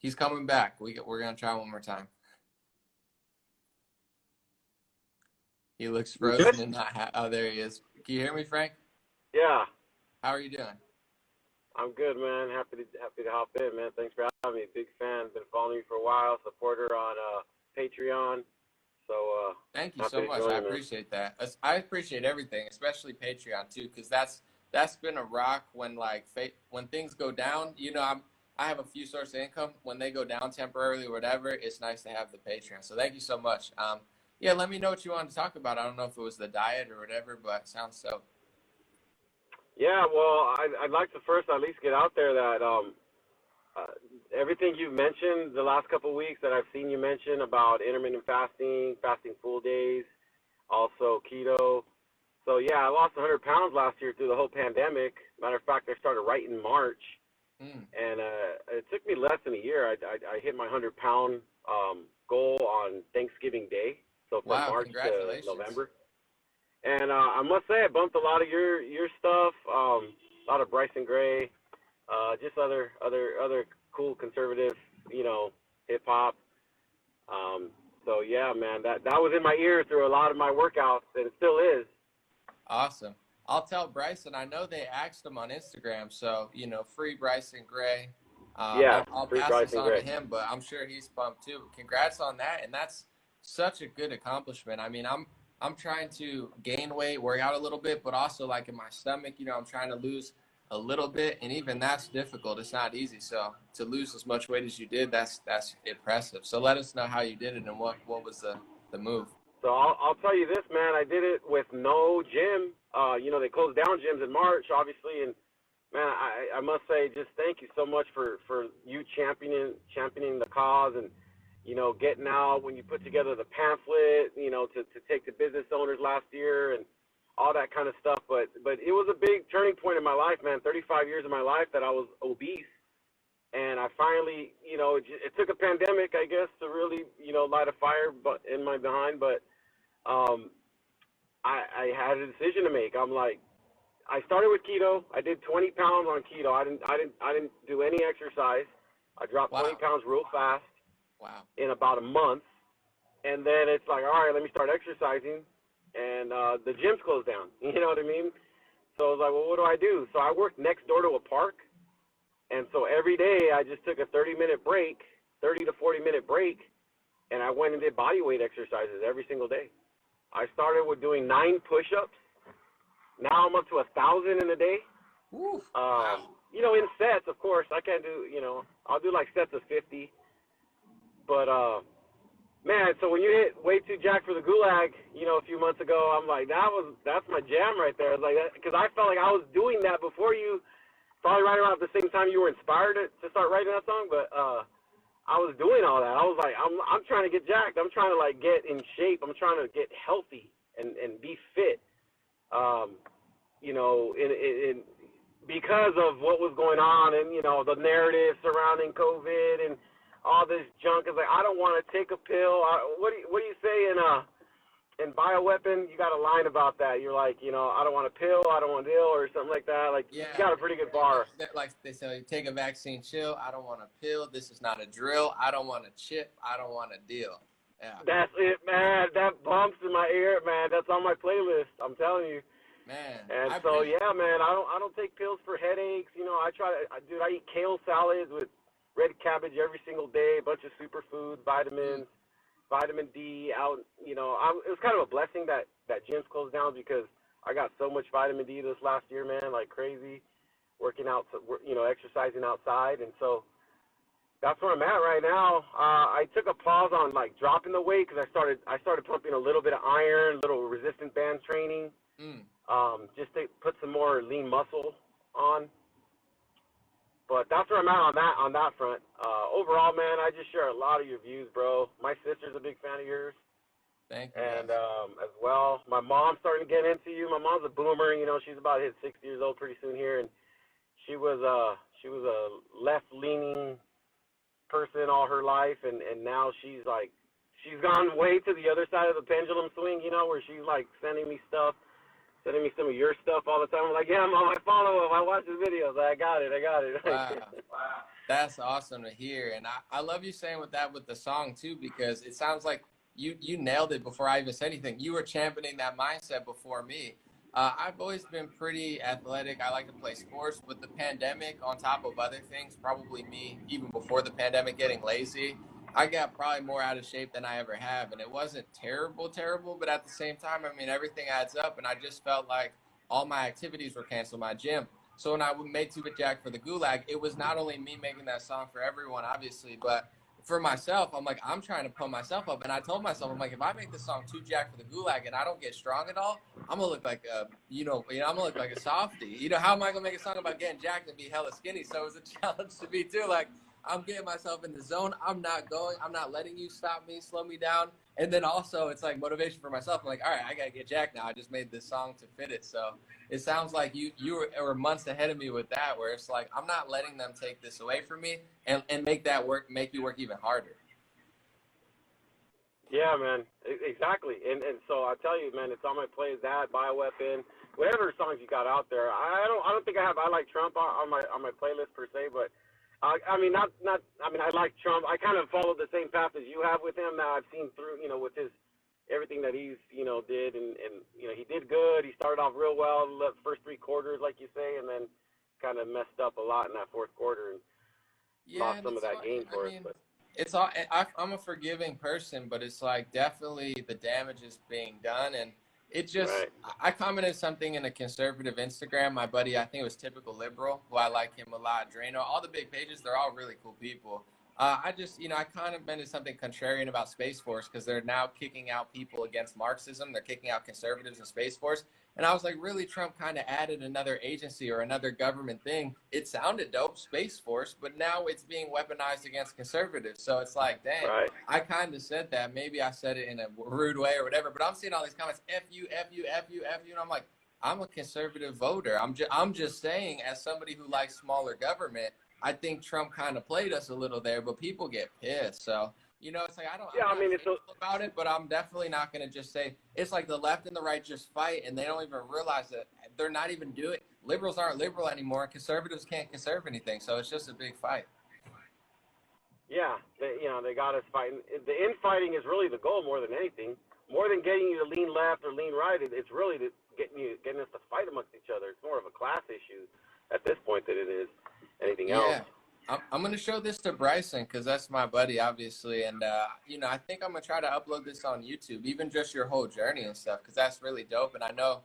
He's coming back. We're gonna try one more time. He looks frozen and not. Oh, there he is. Can you hear me, Frank? Yeah. How are you doing? I'm good, man. Happy to hop in, man. Thanks for having me. Big fan. Been following you for a while. Supporter on Patreon. So Thank you happy so to much. join I you, man. appreciate that. I appreciate everything, especially Patreon too, because that's been a rock when when things go down. I have a few sources of income. When they go down temporarily or whatever, it's nice to have the Patreon. So thank you so much. Yeah, let me know what you want to talk about. I don't know if it was the diet or whatever, but it sounds so. Yeah, well, I'd like to first at least get out there that everything you've mentioned the last couple of weeks that I've seen you mention about intermittent fasting, fasting full days, also keto. So yeah, I lost 100 pounds last year through the whole pandemic. Matter of fact, I started right in March, and it took me less than a year. I hit my 100-pound goal on Thanksgiving Day, so from Wow, March to congratulations. November. And I must say, I bumped a lot of your stuff, a lot of Bryson Gray, just other cool conservative, hip hop. So yeah, man, that was in my ear through a lot of my workouts, and it still is. Awesome. I'll tell Bryson. I know they asked him on Instagram, so free Bryson Gray. Yeah, I'll free pass this Bryson on to Gray. him, but I'm sure he's pumped too. Congrats on that, and that's such a good accomplishment. I mean, I'm trying to gain weight, work out a little bit, but also like in my stomach, I'm trying to lose a little bit, and even that's difficult. It's not easy. So to lose as much weight as you did, that's impressive. So let us know how you did it and what was the move. So I'll tell you this, man. I did it with no gym. They closed down gyms in March, obviously, and man, I must say, just thank you so much for you championing the cause and getting out when you put together the pamphlet, to take to business owners last year and all that kind of stuff. But it was a big turning point in my life, man. 35 years of my life that I was obese. And I finally, it took a pandemic, I guess, to really, light a fire in my behind. But I had a decision to make. I'm like, I started with keto. I did 20 pounds on keto. I didn't do any exercise. I dropped 20 pounds real fast. Wow. In about a month. And then it's like, all right, let me start exercising. And the gym's closed down. You know what I mean? So I was like, well, what do I do? So I worked next door to a park. And so every day I just took a 30-minute break, 30 to 40-minute break, and I went and did body weight exercises every single day. I started with doing 9 push-ups. Now I'm up to 1,000 in a day. Wow. In sets, of course. I can't do, I'll do like sets of 50. But, man, so when you hit way too jacked for the gulag, a few months ago, I'm like, that's my jam right there. Like, because I felt like I was doing that before you, probably right around the same time you were inspired to start writing that song. But I was doing all that. I was like, I'm trying to get jacked. I'm trying to like get in shape. I'm trying to get healthy and be fit. Because of what was going on and the narrative surrounding COVID and all this junk. Is like, I don't want to take a pill. What do you say in Bioweapon? You got a line about that. You're like, I don't want a pill. I don't want a deal or something like that. Like, yeah, you got a pretty good bar. Like they say, take a vaccine, chill. I don't want a pill. This is not a drill. I don't want a chip. I don't want a deal. Yeah. That's it, man. That bumps in my ear, man. That's on my playlist. I'm telling you. Man. And yeah, man. I don't take pills for headaches. I eat kale salads with red cabbage every single day. A bunch of superfoods, vitamins, vitamin D. It was kind of a blessing that gyms closed down because I got so much vitamin D this last year, man, like crazy. Working out, exercising outside, and so that's where I'm at right now. I took a pause on like dropping the weight because I started pumping a little bit of iron, little resistant band training, just to put some more lean muscle on. But that's where I'm at on that front. Overall, man, I just share a lot of your views, bro. My sister's a big fan of yours. Thank you. And as well, my mom's starting to get into you. My mom's a boomer. She's about to hit 60 years old pretty soon here, and she was a left-leaning person all her life, and now she's gone way to the other side of the pendulum swing, where she's like sending me some of your stuff all the time. I'm like, yeah, Mom, I follow him. I watch his videos. I got it. Wow. That's awesome to hear. And I love you saying with that with the song too, because it sounds like you nailed it before I even said anything. You were championing that mindset before me. I've always been pretty athletic. I like to play sports. With the pandemic, on top of other things, probably me, even before the pandemic, getting lazy, I got probably more out of shape than I ever have. And it wasn't terrible, terrible, but at the same time, I mean, everything adds up. And I just felt like all my activities were canceled, my gym. So when I made Tuba Jack for the Gulag, it was not only me making that song for everyone, obviously, but for myself, I'm like, I'm trying to pump myself up. And I told myself, I'm like, if I make this song Two Jack for the Gulag and I don't get strong at all, I'm gonna look like a, I'm gonna look like a softie. How am I gonna make a song about getting jacked and be hella skinny? So it was a challenge to me too. Like, I'm getting myself in the zone. I'm not letting you stop me, slow me down. And then also, it's like motivation for myself. I'm like, all right, I gotta get jacked now. I just made this song to fit it. So it sounds like you were months ahead of me with that, where it's like I'm not letting them take this away from me and make you work even harder. Yeah, man, exactly. And so I tell you, man, it's on my plays. That Bioweapon, whatever songs you got out there. I don't think I like Trump on my playlist per se, but I mean not I mean I like Trump. I kind of followed the same path as you have with him. Now I've seen through with his everything that he's did, and he did good. He started off real well the first three quarters, like you say, and then kind of messed up a lot in that fourth quarter and Yeah, lost and some of it's all, that game I for us. mean, But it's all. I'm a forgiving person, but it's like definitely the damage is being done, and it just. right, I commented something in a conservative Instagram. My buddy, I think it was Typical Liberal, who I like him a lot. Drano, all the big pages, they're all really cool people. I just, I kind of mentioned something contrarian about Space Force because they're now kicking out people against Marxism. They're kicking out conservatives in Space Force. And I was like, really, Trump kind of added another agency or another government thing. It sounded dope, Space Force, but now it's being weaponized against conservatives. So it's like, dang, right. I kind of said that. Maybe I said it in a rude way or whatever, but I'm seeing all these comments, F you, F you, F you, F you. And I'm like, I'm a conservative voter. I'm just saying, as somebody who likes smaller government, I think Trump kind of played us a little there, but people get pissed. So it's like Yeah, I'm I not mean hateful about it, but I'm definitely not going to just say it's like the left and the right just fight, and they don't even realize that they're not even doing. Liberals aren't liberal anymore, and conservatives can't conserve anything. So it's just a big fight. yeah, they got us fighting. The infighting is really the goal more than anything. More than getting you to lean left or lean right, it's really getting us to fight amongst each other. It's more of a class issue at this point than it is anything else. Yeah. I'm going to show this to Bryson because that's my buddy, obviously. And, I think I'm going to try to upload this on YouTube, even just your whole journey and stuff, because that's really dope. And I know,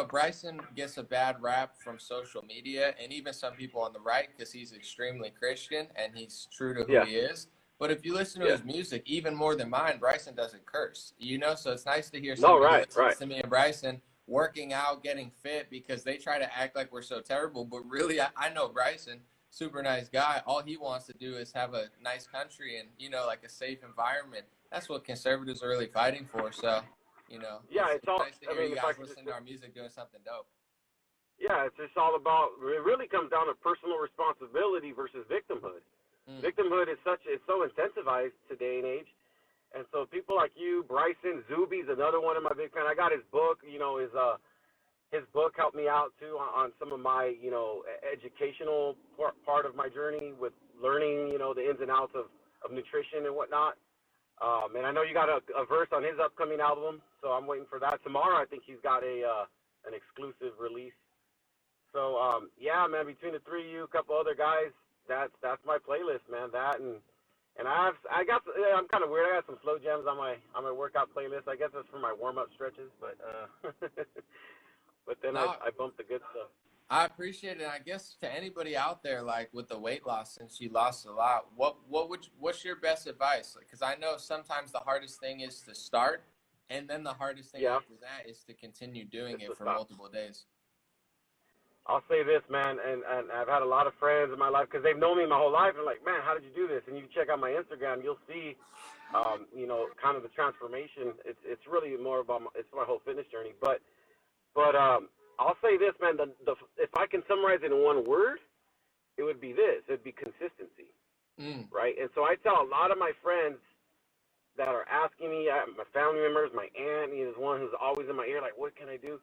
Bryson gets a bad rap from social media and even some people on the right because he's extremely Christian and he's true to who Yeah, he is. But if you listen to yeah. his music, even more than mine, Bryson doesn't curse, so it's nice to hear No, somebody who right, listens right. to me and Bryson working out, getting fit because they try to act like we're so terrible. But really, I know Bryson super nice guy. All he wants to do is have a nice country and, like a safe environment. That's what conservatives are really fighting for. So, Yeah, it's it's all. nice to I hear mean, you if I guys could just. listening to our music doing something dope. Yeah, it's just all about. It really comes down to personal responsibility versus victimhood. Mm. Victimhood is it's so incentivized today and age. And so people like you, Bryson, Zuby's another one of my big fans. I got his book. His book helped me out too on some of my educational part of my journey with learning the ins and outs of nutrition and whatnot. And I know you got a verse on his upcoming album, so I'm waiting for that tomorrow. I think he's got an exclusive release. So yeah, man, between the three of you, a couple other guys, that's my playlist, man. That and I'm kind of weird. I got some slow jams on my workout playlist. I guess that's for my warm up stretches, but but then No, I bump the good stuff. I appreciate it. I guess to anybody out there, like with the weight loss, since you lost a lot, what's your best advice? Because I know sometimes the hardest thing is to start, and then the hardest thing Yeah, after that is to continue doing it's it the for stop. multiple days. I'll say this, man, and I've had a lot of friends in my life because they've known me my whole life. And like, man, how did you do this? And you check out my Instagram, you'll see, kind of the transformation. It's really more about it's my whole fitness journey. But I'll say this, man. If I can summarize it in one word, it would be this. It'd be consistency, Mm. right? And so I tell a lot of my friends that are asking me, my family members, my aunt is one who's always in my ear, like, what can I do?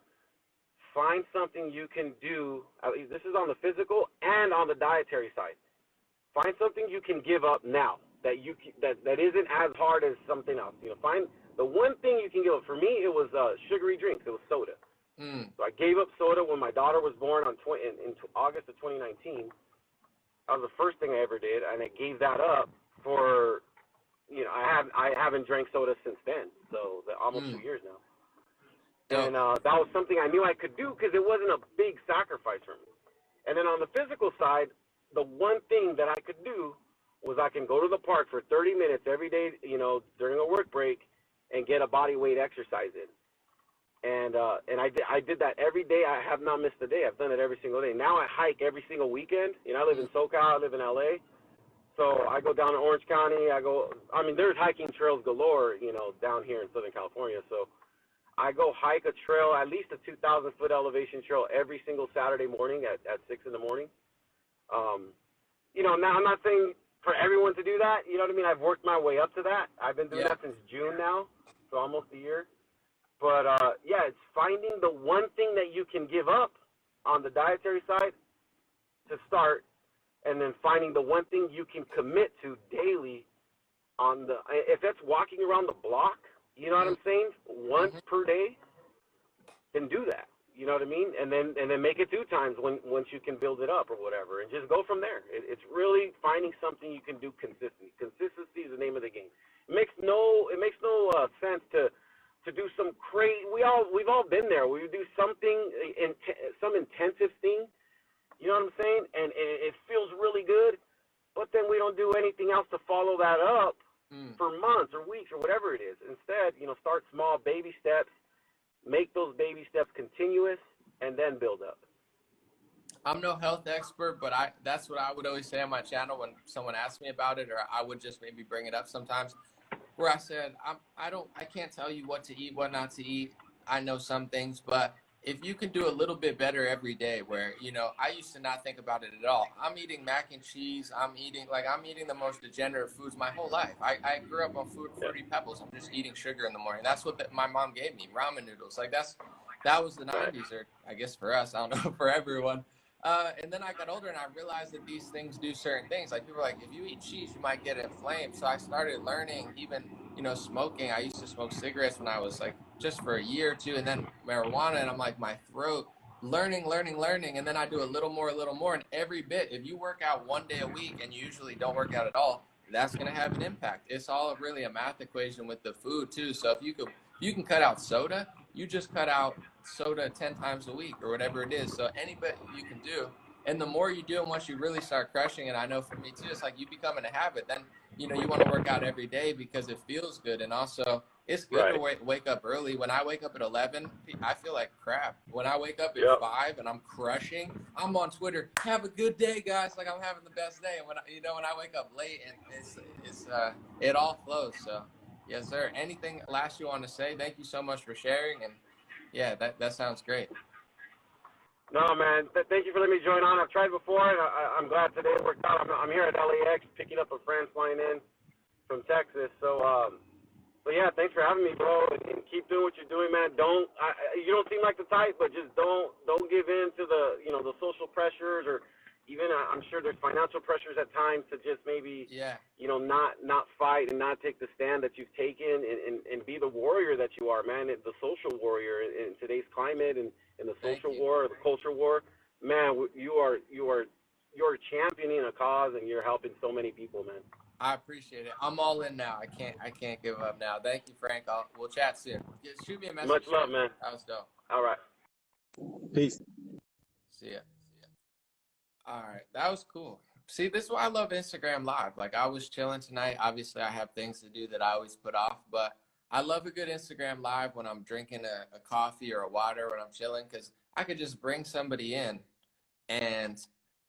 Find something you can do. This is on the physical and on the dietary side. find something you can give up now that that isn't as hard as something else. You know, find the one thing you can give up. For me, it was sugary drinks. It was soda. So I gave up soda when my daughter was born in August of 2019. That was the first thing I ever did, and I gave that up for, you know, I haven't drank soda since then, so almost 2 years now. And that was something I knew I could do because it wasn't a big sacrifice for me. And then on the physical side, the one thing that I could do was I can go to the park for 30 minutes every day, you know, during a work break, and get a body weight exercise in. And I did that every day. I have not missed a day. I've done it every single day. Now I hike every single weekend. You know, I live in SoCal. I live in LA. So I go down to Orange County. I mean, there's hiking trails galore, you know, down here in Southern California. So I go hike a trail, at least a 2,000-foot elevation trail every single Saturday morning at 6 in the morning. You know, now I'm not saying for everyone to do that. You know what I mean? I've worked my way up to that. I've been doing that since June now, so almost a year. But, yeah, it's finding the one thing that you can give up on the dietary side to start, and then finding the one thing you can commit to daily on the, if that's walking around the block, you know what I'm saying, once per day, then do that. You know what I mean? And then make it 2 times once you can build it up or whatever, and just go from there. It's really finding something you can do consistently. Consistency is the name of the game. It makes no sense to do some crazy. We've all been there. We do something, some intensive thing. You know what I'm saying? And it feels really good, but then we don't do anything else to follow that up for months or weeks or whatever it is. Instead, you know, start small, baby steps, make those baby steps continuous, and then build up. I'm no health expert, but that's what I would always say on my channel when someone asks me about it, or I would just maybe bring it up sometimes, where I said, I can't tell you what to eat, what not to eat. I know some things, but if you can do a little bit better every day, where, you know, I used to not think about it at all. I'm eating mac and cheese. I'm eating the most degenerate foods my whole life. I grew up on Fruity Pebbles. I'm just eating sugar in the morning. That's what my mom gave me, ramen noodles. Like that was the 90s, or I guess for us, I don't know, for everyone. And then I got older and I realized that these things do certain things. Like people are like, if you eat cheese, you might get inflamed. So I started learning, even, you know, smoking. I used to smoke cigarettes when I was like just for a year or two, and then marijuana, and I'm like, my throat, learning. And then I do a little more. And every bit, if you work out 1 day a week and you usually don't work out at all, that's going to have an impact. It's all really a math equation with the food too. So if you can cut out soda, you just cut out soda 10 times a week or whatever it is. So any bit you can do, and the more you do, and once you really start crushing it, I know for me too, it's like you become in a habit. Then, you know, you want to work out every day because it feels good, and also it's good to wake up early. When I wake up at 11, I feel like crap. When I wake up at 5 and I'm crushing, I'm on Twitter, have a good day, guys, like I'm having the best day. And when I wake up late, and it all flows. So yes, sir. Anything last you want to say? Thank you so much for sharing, and yeah, that sounds great. No, man. Thank you for letting me join on. I've tried before, and I'm glad today it worked out. I'm here at LAX picking up a friend flying in from Texas. So, but yeah, thanks for having me, bro. And keep doing what you're doing, man. You don't seem like the type, but just don't give in to the social pressures, or even I'm sure there's financial pressures at times to just maybe not fight and not take the stand that you've taken, and be the warrior that you are, man. The social warrior in today's climate, and in the social war, the culture war, man. You're championing a cause, and you're helping so many people, man. I appreciate it. I'm all in now. I can't give up now. Thank you, Frank. We'll chat soon. Shoot me a message. Much love, man. That was dope. All right. Peace. See ya. All right. That was cool. See, this is why I love Instagram Live. Like, I was chilling tonight. Obviously, I have things to do that I always put off, but I love a good Instagram Live when I'm drinking a coffee or a water when I'm chilling, because I could just bring somebody in. And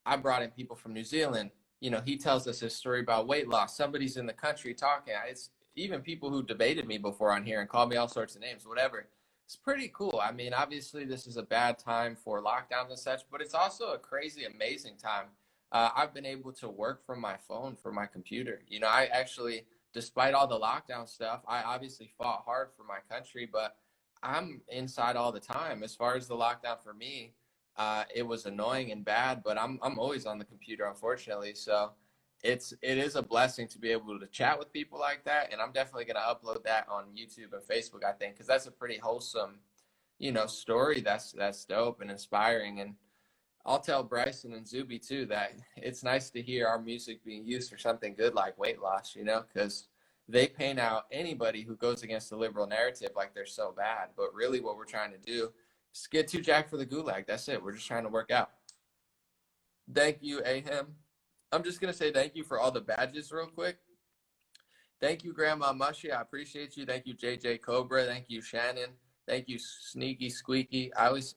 I brought in people from New Zealand. You know, he tells us his story about weight loss. Somebody's in the country talking. It's even people who debated me before on here and called me all sorts of names, whatever. It's pretty cool. I mean, obviously, this is a bad time for lockdowns and such, but it's also a crazy, amazing time. I've been able to work from my phone, from my computer. You know, I actually, despite all the lockdown stuff, I obviously fought hard for my country, but I'm inside all the time. As far as the lockdown for me, it was annoying and bad, but I'm always on the computer, unfortunately. So it is a blessing to be able to chat with people like that. And I'm definitely going to upload that on YouTube and Facebook, I think, because that's a pretty wholesome, story. That's dope and inspiring. And I'll tell Bryson and Zuby too that it's nice to hear our music being used for something good like weight loss, because they paint out anybody who goes against the liberal narrative like they're so bad. But really what we're trying to do is get too jacked for the gulag. That's it. We're just trying to work out. Thank you, Ahem. I'm just going to say thank you for all the badges real quick. Thank you, Grandma Mushy. I appreciate you. Thank you, JJ Cobra. Thank you, Shannon. Thank you, Sneaky Squeaky. I always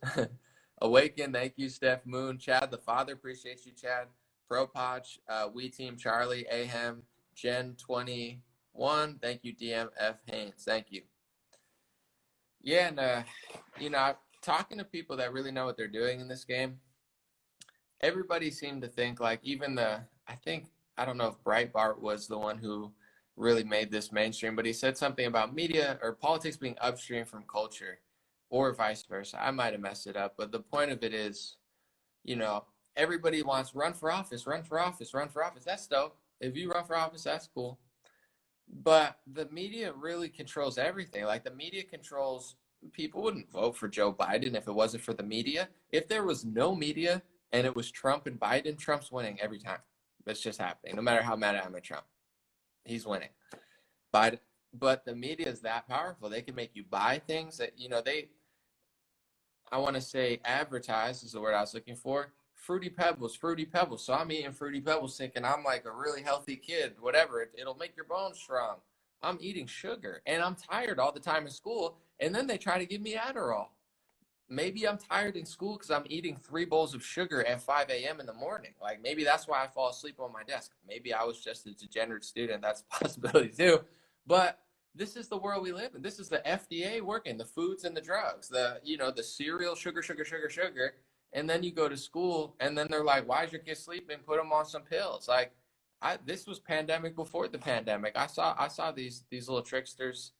Awaken. Thank you, Steph Moon. Chad the Father. Appreciate you, Chad. ProPoch. We Team Charlie. Ahem. Gen 21. Thank you, DMF Haynes. Thank you. Yeah, and talking to people that really know what they're doing in this game, everybody seemed to think like I don't know if Breitbart was the one who really made this mainstream, but he said something about media or politics being upstream from culture or vice versa. I might have messed it up, but the point of it is, everybody wants run for office, run for office, run for office. That's dope. If you run for office, that's cool. But the media really controls everything. Like the media controls, people wouldn't vote for Joe Biden if it wasn't for the media. If there was no media, and it was Trump and Biden, Trump's winning every time. That's just happening. No matter how mad I am at Trump, he's winning. But the media is that powerful. They can make you buy things that, I want to say advertise is the word I was looking for. Fruity Pebbles. So I'm eating Fruity Pebbles thinking I'm like a really healthy kid, whatever. It'll make your bones strong. I'm eating sugar and I'm tired all the time in school. And then they try to give me Adderall. Maybe I'm tired in school because I'm eating 3 bowls of sugar at 5 a.m. in the morning. Like maybe that's why I fall asleep on my desk. Maybe I was just a degenerate student. That's a possibility too. But this is the world we live in. This is the FDA working, the foods and the drugs, the cereal, sugar. And then you go to school and then they're like, why is your kid sleeping? Put them on some pills. Like this was pandemic before the pandemic. I saw these little tricksters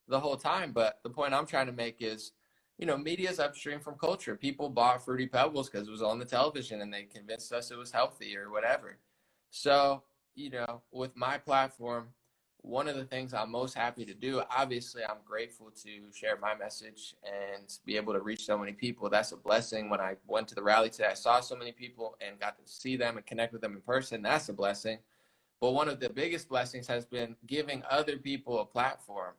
the whole time. But the point I'm trying to make is, media is upstream from culture. People bought Fruity Pebbles because it was on the television and they convinced us it was healthy or whatever. So, with my platform, one of the things I'm most happy to do, obviously I'm grateful to share my message and be able to reach so many people. That's a blessing. When I went to the rally today, I saw so many people and got to see them and connect with them in person. That's a blessing. But one of the biggest blessings has been giving other people a platform.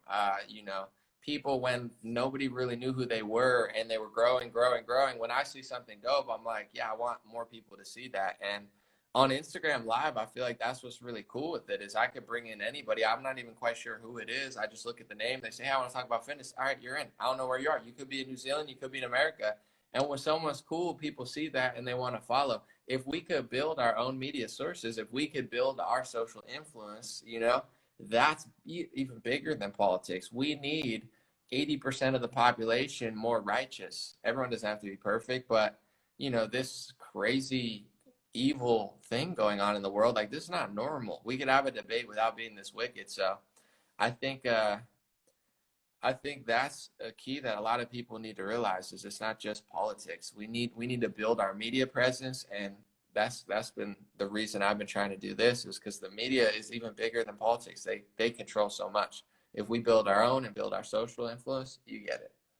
People when nobody really knew who they were and they were growing. When I see something dope, I'm like, yeah, I want more people to see that. And on Instagram Live, I feel like that's what's really cool with it is I could bring in anybody. I'm not even quite sure who it is. I just look at the name. They say, hey, I want to talk about fitness. All right, you're in. I don't know where you are. You could be in New Zealand. You could be in America. And when someone's cool, people see that and they want to follow. If we could build our own media sources, if we could build our social influence, that's even bigger than politics. We need 80% of the population more righteous. Everyone doesn't have to be perfect, but this crazy evil thing going on in the world, like this is not normal. We could have a debate without being this wicked. So I think that's a key that a lot of people need to realize is it's not just politics. We need to build our media presence, and that's been the reason I've been trying to do this is because the media is even bigger than politics. They control so much. If we build our own and build our social influence, you get it.